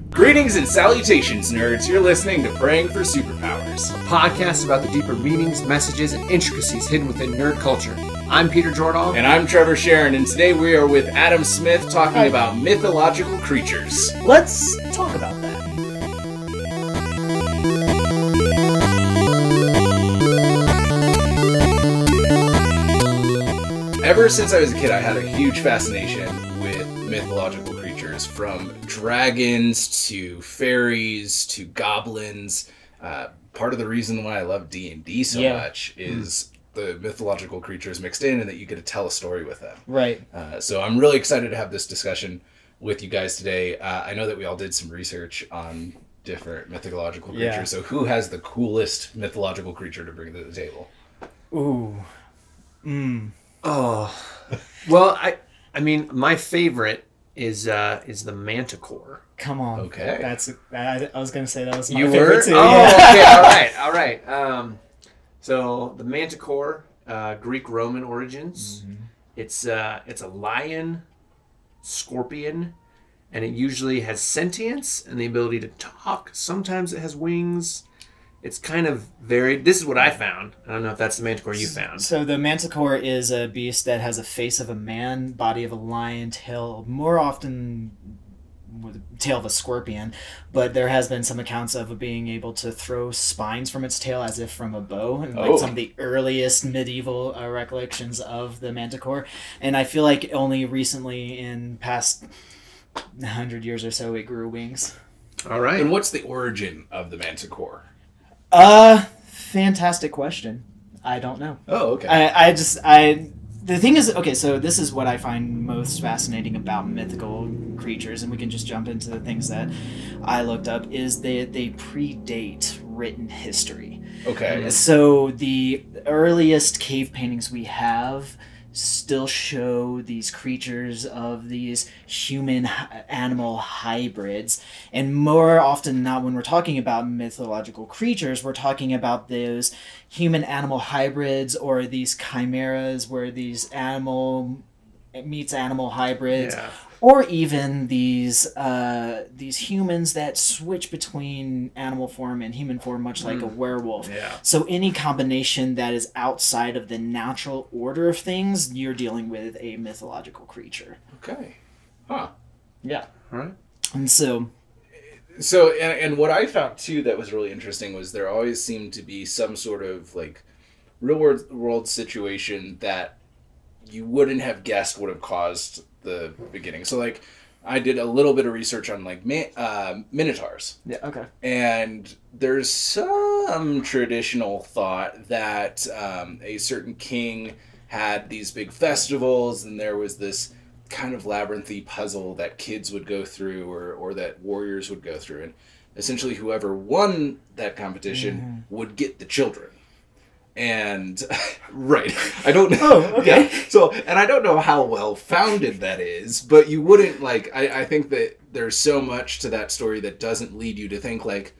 Greetings and salutations, nerds. You're listening to Praying for Superpowers, a podcast about the deeper meanings, messages, and intricacies hidden within nerd culture. I'm Peter Jordahl. And I'm Trever Shirin, and today we are with Adam Smith talking about mythological creatures. Let's talk about that. Ever since I was a kid, I had a huge fascination with mythological creatures, from dragons to fairies to goblins. Part of the reason why I love D&D so much is the mythological creatures mixed in and that you get to tell a story with them. Right. So I'm really excited to have this discussion with you guys today. I know that we all did some research on different mythological creatures. Yeah. So who has the coolest mythological creature to bring to the table? Ooh. Oh, well, I mean, my favorite is the Manticore. Come on. Okay. I was gonna say that was my You favorite were? too. Oh, Yeah. okay, all right. So the Manticore, Greek-Roman origins. Mm-hmm. It's a lion, scorpion, and it usually has sentience and the ability to talk. Sometimes it has wings. It's kind of varied. This is what I found. I don't know if that's the Manticore you found. So the Manticore is a beast that has a face of a man, body of a lion, tail more often with the tail of a scorpion, but there has been some accounts of it being able to throw spines from its tail as if from a bow, and like some of the earliest medieval recollections of the Manticore. And I feel like only recently, in past 100 years or so, it grew wings. All right. And what's the origin of the Manticore? Fantastic question. I don't know. Oh, okay. The thing is, okay, so this is what I find most fascinating about mythical creatures, and we can just jump into the things that I looked up, is they predate written history. Okay. So the earliest cave paintings we have still show these creatures of these human-animal hybrids, and more often than not, when we're talking about mythological creatures, we're talking about those human-animal hybrids or these chimeras where these animal meets animal hybrids. Yeah. Or even these humans that switch between animal form and human form, much like a werewolf. Yeah. So any combination that is outside of the natural order of things, you're dealing with a mythological creature. Okay. Huh. Yeah. All right. And so... So, and what I found, too, that was really interesting was there always seemed to be some sort of, like, real-world situation that you wouldn't have guessed would have caused the beginning. So, like, I did a little bit of research on, like, Minotaurs. Yeah, okay. And there's some traditional thought that a certain king had these big festivals, and there was this kind of labyrinthy puzzle that kids would go through or that warriors would go through. And essentially whoever won that competition would get the children. And right, I don't know. Oh, okay. Yeah. So, and I don't know how well founded that is, but you wouldn't like. I think that there's so much to that story that doesn't lead you to think like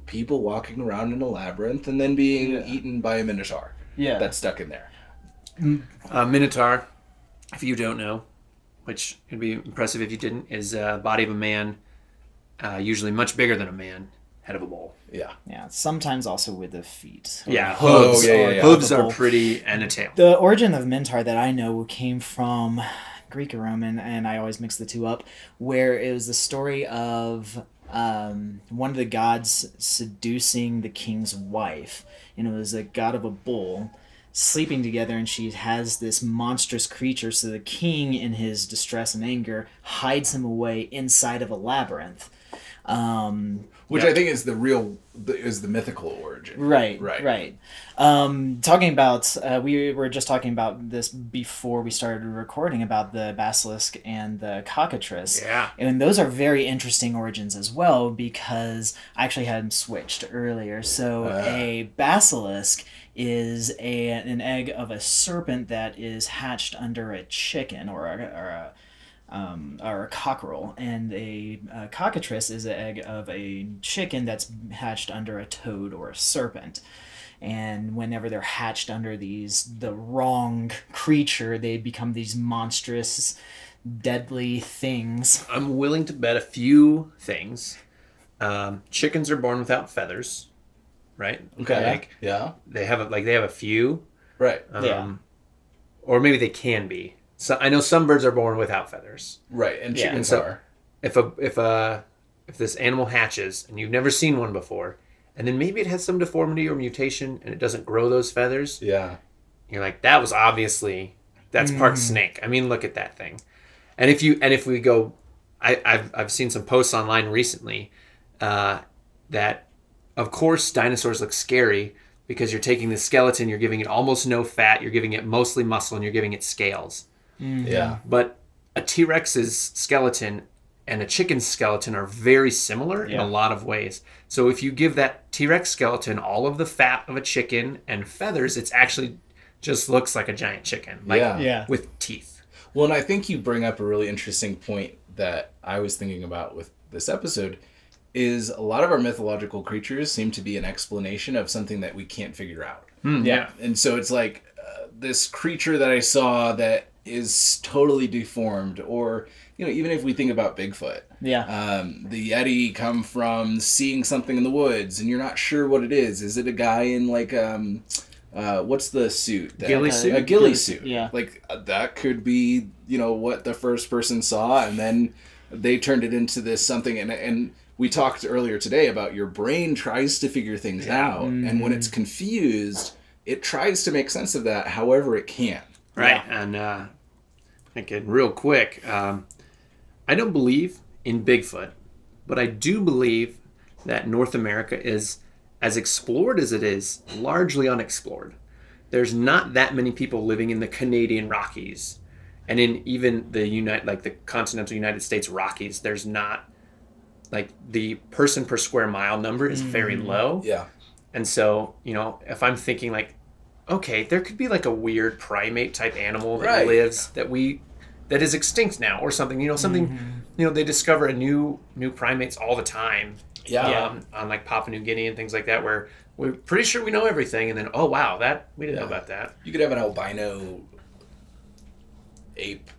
people walking around in a labyrinth and then being eaten by a minotaur. Yeah. That's stuck in there. Minotaur, if you don't know, which would be impressive if you didn't, is a body of a man, usually much bigger than a man, head of a bull. Yeah. Yeah, sometimes also with the feet. Yeah, Oh, hooves. yeah. Hooves The are bull. pretty, and a tail. The origin of Minotaur that I know came from Greek and Roman, and I always mix the two up, where it was the story of one of the gods seducing the king's wife, and it was a god of a bull sleeping together, and she has this monstrous creature, so the king, in his distress and anger, hides him away inside of a labyrinth. Which I think is the mythical origin. Right. Talking about, we were just talking about this before we started recording about the basilisk and the cockatrice. Yeah. And those are very interesting origins as well, because I actually had them switched earlier. So a basilisk is an egg of a serpent that is hatched under a chicken or a cockerel, and a cockatrice is an egg of a chicken that's hatched under a toad or a serpent. And whenever they're hatched under the wrong creature, they become these monstrous, deadly things. I'm willing to bet a few things. Chickens are born without feathers, right? Okay. Like Yeah. they have a few, Right. Yeah. or maybe they can be. So I know some birds are born without feathers. Right. And Yeah. chickens So- are. If this animal hatches and you've never seen one before, and then maybe it has some deformity or mutation and it doesn't grow those feathers, Yeah. you're like, that's part snake. I mean, look at that thing. And if we go, I've seen some posts online recently that, of course, dinosaurs look scary because you're taking the skeleton, you're giving it almost no fat, you're giving it mostly muscle, and you're giving it scales. Yeah. But a T-Rex's skeleton and a chicken's skeleton are very similar in a lot of ways. So if you give that T-Rex skeleton all of the fat of a chicken and feathers, it's actually just looks like a giant chicken, Yeah. with teeth. Well, and I think you bring up a really interesting point that I was thinking about with this episode is a lot of our mythological creatures seem to be an explanation of something that we can't figure out. Yeah. And so it's like this creature that I saw that is totally deformed, or, you know, even if we think about Bigfoot, the Yeti come from seeing something in the woods and you're not sure what it is. Is it a guy in like, what's the suit? Ghillie suit? A ghillie suit. Yeah. Like that could be, you know, what the first person saw, and then they turned it into this something. And we talked earlier today about your brain tries to figure things out, and when it's confused, it tries to make sense of that however it can. Right. And thinking real quick, I don't believe in Bigfoot, but I do believe that North America is as explored as it is, largely unexplored. There's not that many people living in the Canadian Rockies, and in even the continental United States Rockies. There's not, like, the person per square mile number is very low. Yeah. And so, you know, if I'm thinking like, okay, there could be like a weird primate type animal that lives that is extinct now or something, you know, you know, they discover a new primates all the time. On like Papua New Guinea and things like that, where we're pretty sure we know everything, and then oh wow, we didn't know about that. You could have an albino ape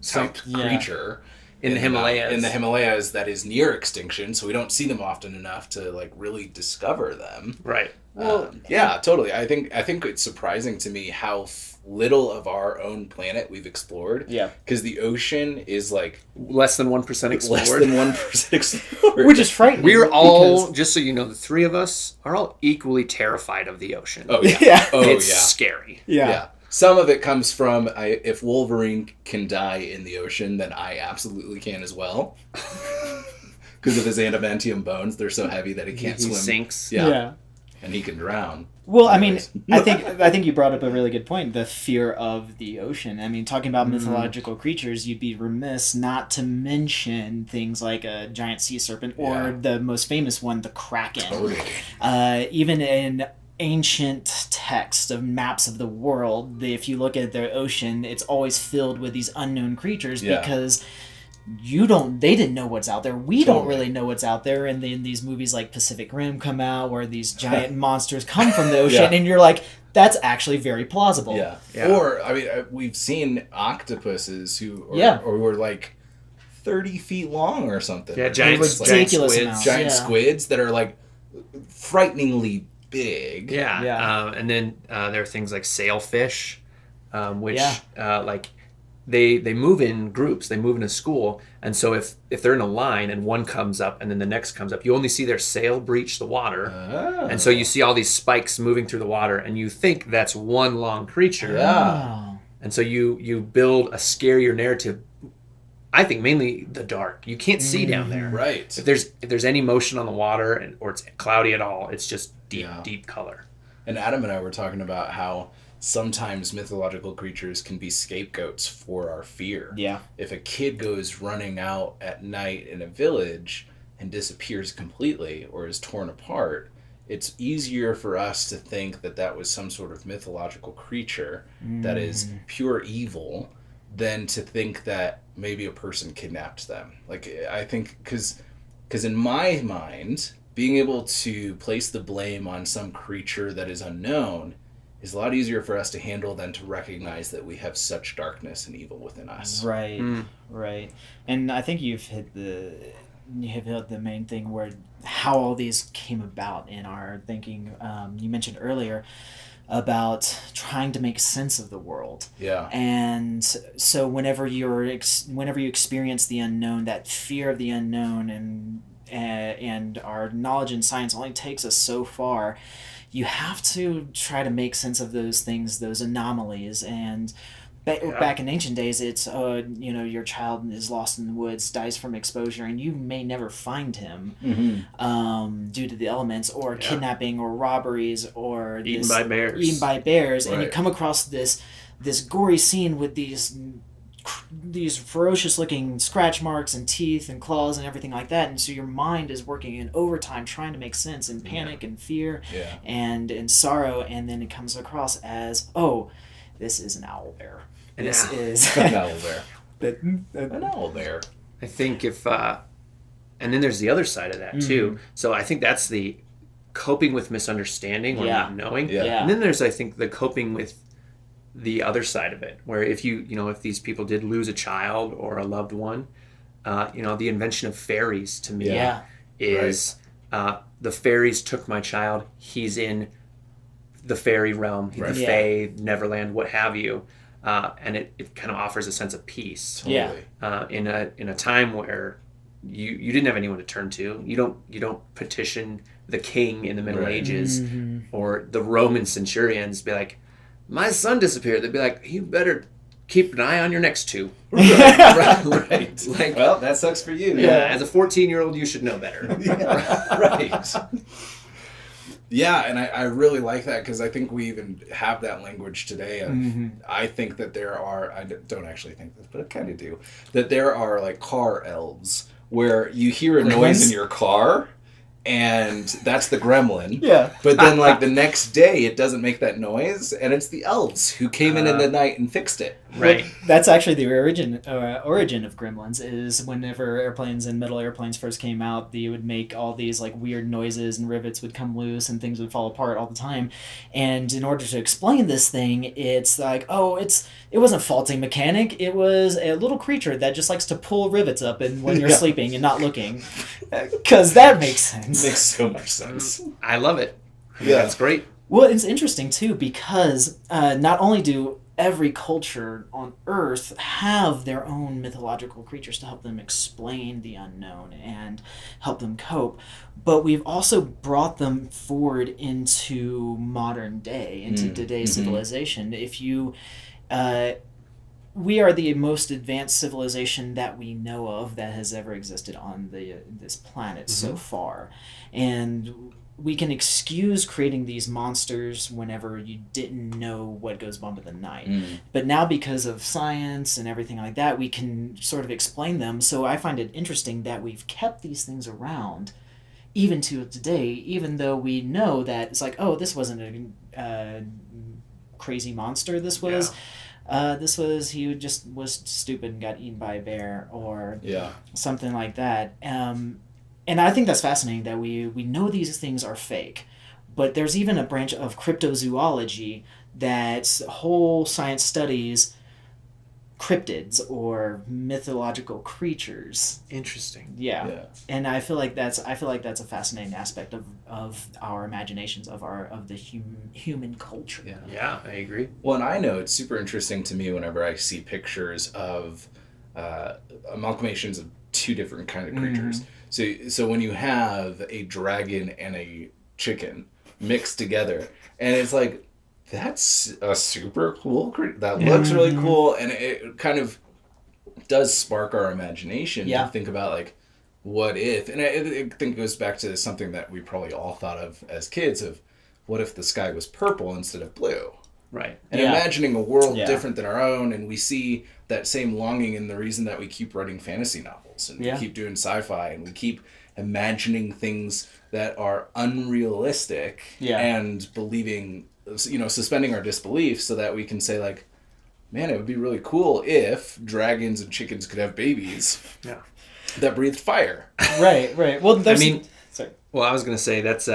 type creature in the Himalayas. In the Himalayas that is near extinction, so we don't see them often enough to like really discover them. Right. Well, yeah, totally. I think it's surprising to me how little of our own planet we've explored. Yeah. Because the ocean is like less than 1% explored. Less than 1% explored. Which is frightening. We're all, just so you know, the three of us are all equally terrified of the ocean. Oh yeah. Yeah. Oh it's yeah. scary. Yeah. Some of it comes from if Wolverine can die in the ocean, then I absolutely can as well. Because of his adamantium bones, they're so heavy that he can't He swim. sinks. Yeah. And he can drown. Well, I mean, Anyways. I think you brought up a really good point, the fear of the ocean. I mean, talking about mythological creatures, you'd be remiss not to mention things like a giant sea serpent or the most famous one, the Kraken. Totally. Even in ancient texts of maps of the world, if you look at the ocean, it's always filled with these unknown creatures because they didn't know what's out there. We don't really know what's out there. And then these movies like Pacific Rim come out where these giant monsters come from the ocean and you're like, that's actually very plausible. Yeah. Or, I mean, we've seen octopuses who are like 30 feet long or something. Yeah, giant ridiculous squids. amounts. Giant squids that are like frighteningly big. Yeah. And then there are things like sailfish, which like they move in groups. They move in a school, and so if they're in a line and one comes up and then the next comes up, you only see their sail breach the water, and so you see all these spikes moving through the water, and you think that's one long creature. Oh. And so you build a scarier narrative. I think mainly the dark. You can't see down there. Right. If there's any motion on the water or it's cloudy at all, it's just deep color. And Adam and I were talking about how sometimes mythological creatures can be scapegoats for our fear. Yeah. If a kid goes running out at night in a village and disappears completely or is torn apart, it's easier for us to think that that was some sort of mythological creature that is pure evil than to think that maybe a person kidnapped them. Like, I think, because in my mind, being able to place the blame on some creature that is unknown is a lot easier for us to handle than to recognize that we have such darkness and evil within us. Right. And I think you've hit you have hit the main thing where how all these came about in our thinking. You mentioned earlier about trying to make sense of the world. Yeah. And so whenever whenever you experience the unknown, that fear of the unknown, and our knowledge in science only takes us so far, you have to try to make sense of those things, those anomalies. And back in ancient days, it's your child is lost in the woods, dies from exposure, and you may never find him due to the elements, or kidnapping, or robberies, or eaten by bears, and you come across this gory scene with these ferocious looking scratch marks and teeth and claws and everything like that, and so your mind is working in overtime trying to make sense, and panic and fear and sorrow, and then it comes across as, oh, this is an owl bear. This is an owl bear. An owl bear. I think and then there's the other side of that too. So I think that's the coping with misunderstanding or not knowing. Yeah. And then there's, I think, the coping with the other side of it, where if if these people did lose a child or a loved one, the invention of fairies to me is the fairies took my child. He's in the fairy realm, the Fae, Neverland, what have you, and it kind of offers a sense of peace. Totally. In a time where you didn't have anyone to turn to. You don't petition the king in the Middle Ages or the Roman centurions. Be like, my son disappeared. They'd be like, you better keep an eye on your next two. Right. Like, well, that sucks for you. Yeah. As a 14-year-old, you should know better. Right. Yeah, and I really like that, because I think we even have that language today. I think that there are, I don't actually think this, but I kind of do, that there are like car elves, where you hear a noise in your car, and that's the gremlin. Yeah. But then like the next day it doesn't make that noise, and it's the elves who came in the night and fixed it. Right. Well, that's actually the origin of Gremlins, is whenever airplanes and metal airplanes first came out, they would make all these like weird noises, and rivets would come loose and things would fall apart all the time. And in order to explain this thing, it's like, oh, it wasn't faulty mechanic, it was a little creature that just likes to pull rivets up and when you're sleeping and not looking. Because that makes sense. Makes so much sense. I love it. Yeah. That's great. Well, it's interesting too, because not only do every culture on Earth have their own mythological creatures to help them explain the unknown and help them cope, but we've also brought them forward into modern day, into today's civilization. If you we are the most advanced civilization that we know of that has ever existed on this planet so far, and we can excuse creating these monsters whenever you didn't know what goes bump in the night. But now, because of science and everything like that, we can sort of explain them. So I find it interesting that we've kept these things around even to today, even though we know that it's like, oh, this wasn't a crazy monster. This was he just was stupid and got eaten by a bear, or something like that. And I think that's fascinating that we know these things are fake, but there's even a branch of cryptozoology that whole science studies cryptids or mythological creatures. Interesting. Yeah. And I feel like that's a fascinating aspect of our imaginations of the human culture. Yeah, I agree. Well, and I know it's super interesting to me whenever I see pictures of amalgamations of two different kind of creatures. So when you have a dragon and a chicken mixed together, and it's like, that's a super cool creature. That looks really cool, and it kind of does spark our imagination to think about, like, what if? And I think it goes back to something that we probably all thought of as kids, of what if the sky was purple instead of blue? Right. And imagining a world different than our own, and we see that same longing in the reason that we keep writing fantasy novels, and we keep doing sci-fi, and we keep imagining things that are unrealistic and believing, suspending our disbelief so that we can say, like, man, it would be really cool if dragons and chickens could have babies that breathed fire. Right. Well, sorry. Well, I was going to say that's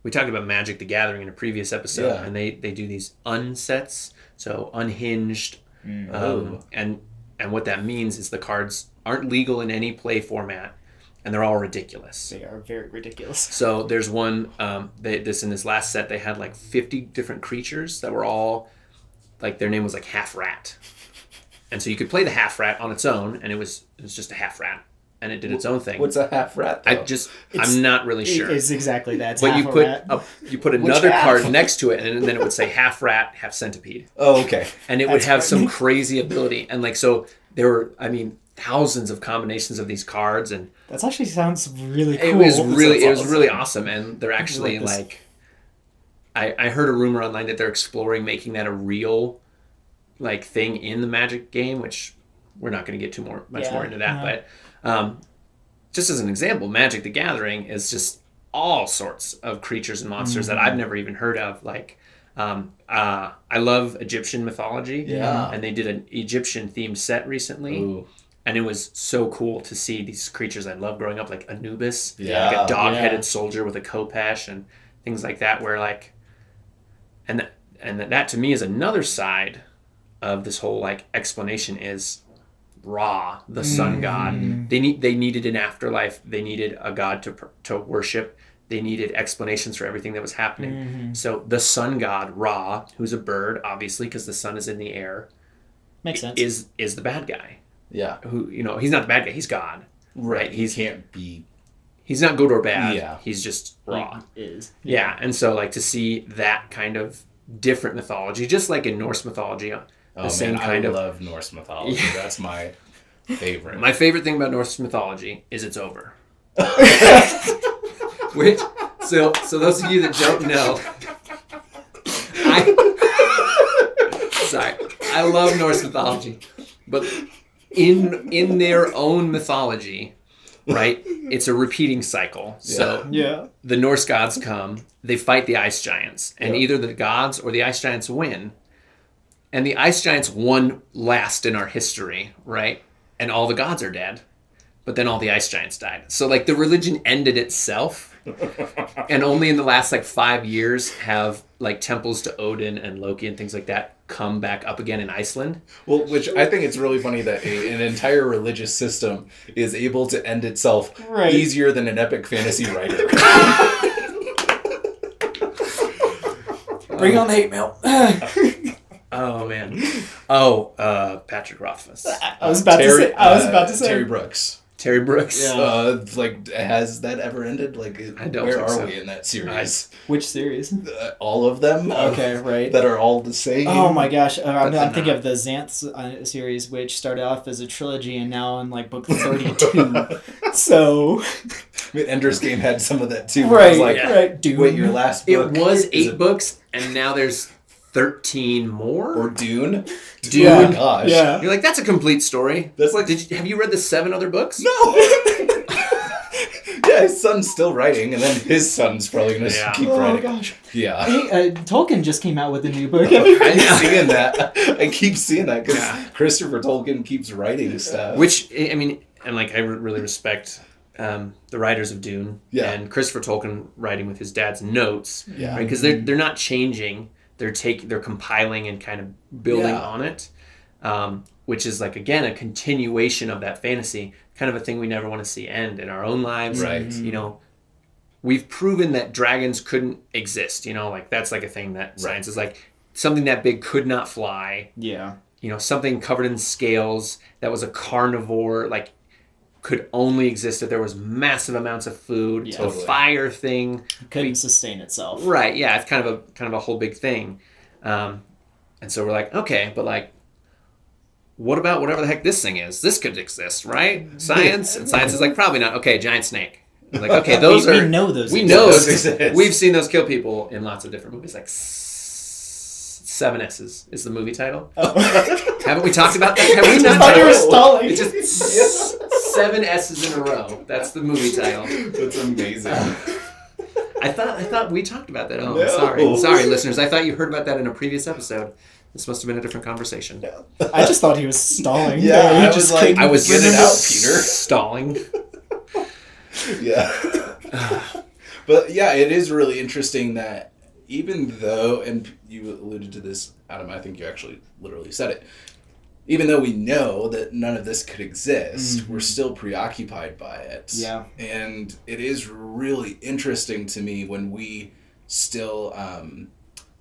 we talked about Magic the Gathering in a previous episode, and they do these unsets, so unhinged, and what that means is the cards aren't legal in any play format, and they're all ridiculous. They are very ridiculous. So there's one, in this last set, they had like 50 different creatures that were all, like their name was like half rat. And so you could play the half rat on its own, and it was just a half rat. And it did its own thing. What's a half rat, though? I'm not really sure. It's exactly that. It's but half you put another card next to it, and then it would say half rat, half centipede. Oh, okay. And it would have some crazy ability. And like, so there were, thousands of combinations of these cards, and that actually sounds really cool. It was really awesome. And they're actually I heard a rumor online that they're exploring making that a real like thing in the Magic game, which we're not going to get much more into that, but just as an example, Magic the Gathering is just all sorts of creatures and monsters that I've never even heard of. Like, I love Egyptian mythology. Yeah. And they did an Egyptian themed set recently. Ooh. And it was so cool to see these creatures I loved growing up, like Anubis, Yeah. like a dog-headed soldier with a khopesh and things like that, where like, and that to me is another side of this whole like explanation is Ra, the sun god. They needed an afterlife. They needed a god to worship. They needed explanations for everything that was happening. So the sun god Ra, who's a bird, obviously because the sun is in the air, makes sense. Is the bad guy. Yeah. Who he's not the bad guy. He's God. Right. He can't be. He's not good or bad. Yeah. He's just Ra. He is. Yeah. And so like to see that kind of different mythology, just like in Norse mythology. I love Norse mythology. Yeah. That's my favorite. My favorite thing about Norse mythology is it's over. So those of you that don't know, I love Norse mythology, but in their own mythology, right? It's a repeating cycle. So the Norse gods come, they fight the ice giants, and either the gods or the ice giants win. And the ice giants won last in our history, right? And all the gods are dead. But then all the ice giants died. So like the religion ended itself. And only in the last like 5 years have like temples to Odin and Loki and things like that come back up again in Iceland. Well, which I think it's really funny that an entire religious system is able to end itself easier than an epic fantasy writer. Bring on the hate mail. Oh man! Patrick Rothfuss. I was about to say Terry Brooks. Terry Brooks. Yeah. Has that ever ended? Like, I don't where think are so. we in that series? Which series? All of them. Okay, right. That are all the same. Oh my gosh! I'm thinking of the Xanth series, which started off as a trilogy and now in like book 32. So, Ender's Game had some of that too. Right, right. Dune. Wait, your last book? It was 8 books, and now there's 13 more. Or Dune. Dune. Oh my gosh. Yeah. You're like, that's a complete story. That's like. Have you read the 7 other books? No. Yeah, his son's still writing, and then his son's probably going to keep writing. Oh my gosh. Yeah. Hey, Tolkien just came out with a new book. I keep seeing that. I keep seeing that because Christopher Tolkien keeps writing stuff. Which, I mean, and like I really respect the writers of Dune and Christopher Tolkien writing with his dad's notes. Yeah. Right? Because they're not changing. They're compiling and kind of building on it. Which is like, again, a continuation of that fantasy, kind of a thing we never want to see end in our own lives. Right. You know, we've proven that dragons couldn't exist. You know, like that's like a thing that science is like something that big could not fly. Yeah. You know, something covered in scales that was a carnivore, like could only exist if there was massive amounts of food. Yeah, so a fire thing couldn't sustain itself. Right. Yeah. It's kind of a whole big thing. And so we're like, okay, but like, what about whatever the heck this thing is? This could exist, right? Science? And science is like, probably not. Okay, giant snake. We're like, okay, those we know those. We know those exist. We've seen those kill people in lots of different movies. Like 7 S's is the movie title. Oh. Haven't we talked about that? Have we not? thought you were stalling. It's just 7 S's in a row. That's the movie title. That's amazing. I thought we talked about that. Oh, No. sorry, listeners. I thought you heard about that in a previous episode. This must have been a different conversation. Yeah. I just thought he was stalling. Yeah, I was like, I was get it out, Peter. Stalling. Yeah. But yeah, it is really interesting that even though, and you alluded to this, Adam, I think you actually literally said it, even though we know that none of this could exist, we're still preoccupied by it. Yeah. And it is really interesting to me when we still,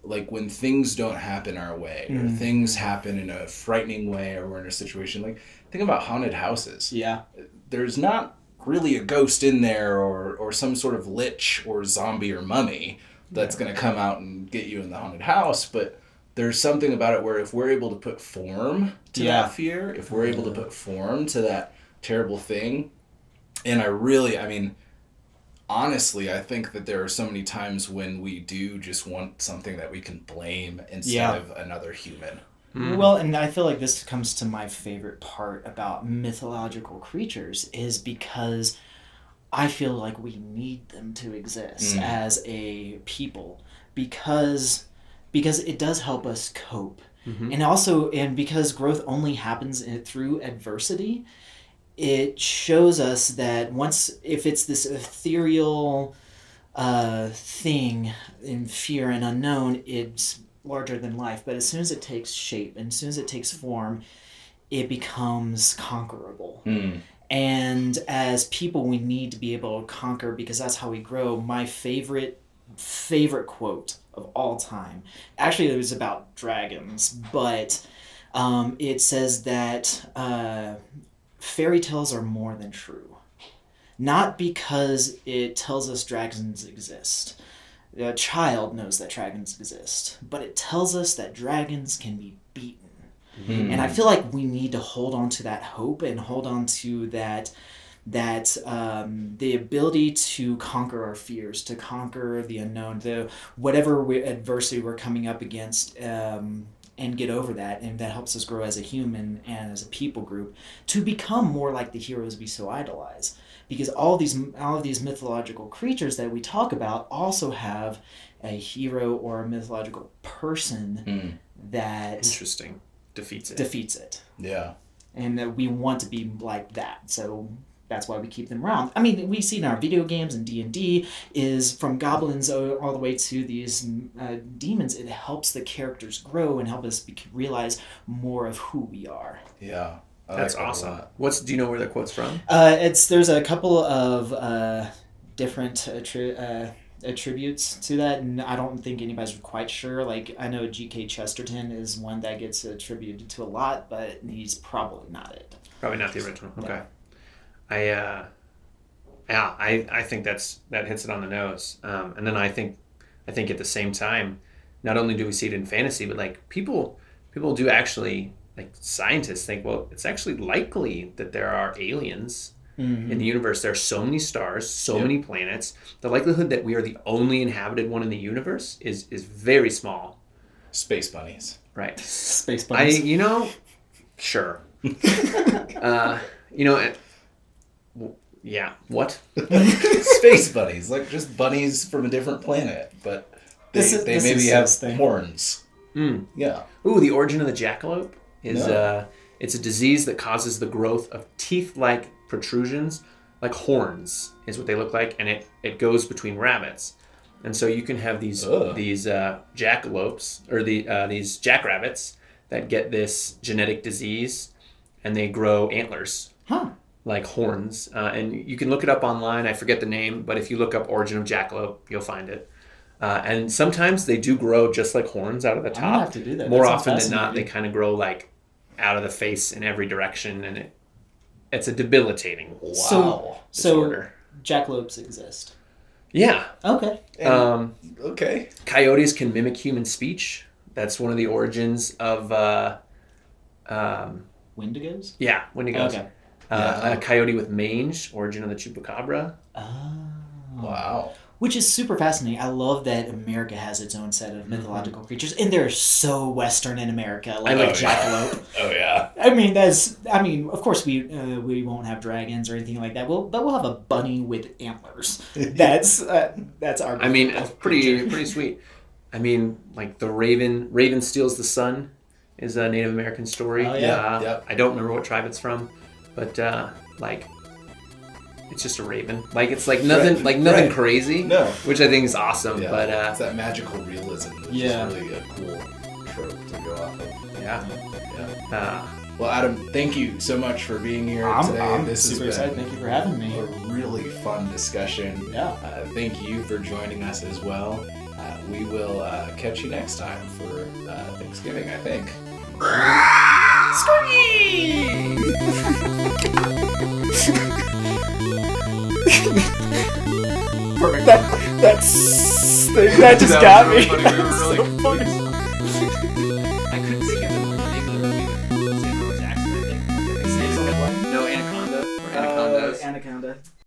like when things don't happen our way, or things happen in a frightening way, or we're in a situation like, think about haunted houses. Yeah. There's not really a ghost in there or some sort of lich or zombie or mummy that's going to come out and get you in the haunted house, but there's something about it where if we're able to put form to that fear, if we're able to put form to that terrible thing, and I mean, honestly, I think that there are so many times when we do just want something that we can blame instead of another human. Well, and I feel like this comes to my favorite part about mythological creatures is because I feel like we need them to exist as a people because it does help us cope. And also, and because growth only happens through adversity, it shows us that if it's this ethereal thing in fear and unknown, it's larger than life. But as soon as it takes shape and as soon as it takes form, it becomes conquerable. And as people, we need to be able to conquer because that's how we grow. My favorite quote of all time, actually it was about dragons, but it says that fairy tales are more than true. Not because it tells us dragons exist. A child knows that dragons exist, but it tells us that dragons can be beaten. And I feel like we need to hold on to that hope and hold on to that the ability to conquer our fears, to conquer the unknown, whatever adversity we're coming up against, and get over that. And that helps us grow as a human and as a people group to become more like the heroes we so idolize. Because all of these mythological creatures that we talk about also have a hero or a mythological person that defeats it. Yeah. And we want to be like that. So that's why we keep them around. I mean, we see in our video games and D&D is from goblins all the way to these demons. It helps the characters grow and help us realize more of who we are. Yeah. That's awesome. Do you know where that quote's from? There's a couple of different attributes to that, and I don't think anybody's quite sure. Like, I know G.K. Chesterton is one that gets attributed to a lot, but he's probably not it. Probably not the original. Okay. I think that hits it on the nose. And then I think at the same time, not only do we see it in fantasy, but like people do actually, like scientists think, well, it's actually likely that there are aliens in the universe. There are so many stars, so many planets. The likelihood that we are the only inhabited one in the universe is very small. Space bunnies. Right. Space bunnies. Sure. Yeah. What? Space bunnies, like just bunnies from a different planet, but they maybe have horns. Yeah. Ooh, the origin of the jackalope is it's a disease that causes the growth of teeth-like protrusions, like horns, is what they look like, and it goes between rabbits, and so you can have these jackalopes or these jackrabbits that get this genetic disease, and they grow antlers. Like horns, and you can look it up online. I forget the name, but if you look up origin of jackalope, you'll find it. And sometimes they do grow just like horns out of the top. I'm gonna have to do that. More often than not, they kind of grow like out of the face in every direction, and it's a debilitating disorder. So jackalopes exist. Yeah. Okay. Okay. Coyotes can mimic human speech. That's one of the origins of Wendigos? Yeah, wendigos. Okay. A coyote with mange, origin of the chupacabra. Oh. Wow. Which is super fascinating. I love that America has its own set of mythological creatures, and they're so Western in America, like jackalope. Oh yeah. I mean, of course we won't have dragons or anything like that. But we'll have a bunny with antlers. That's our. I mean, it's pretty sweet. I mean, like the raven steals the sun is a Native American story. Oh yeah. Yep. I don't remember what tribe it's from, but like. It's just a raven. Like it's like nothing, nothing crazy. No, which I think is awesome. Yeah. But it's that magical realism, which is really a cool trope to go off of. Yeah. Well, Adam, thank you so much for being here today. I'm This super has excited. been Thank you for having me. a really fun discussion. Yeah. Thank you for joining us as well. We will catch you next time for Thanksgiving, I think. Perfect. That just got me. We were really So funny. confused.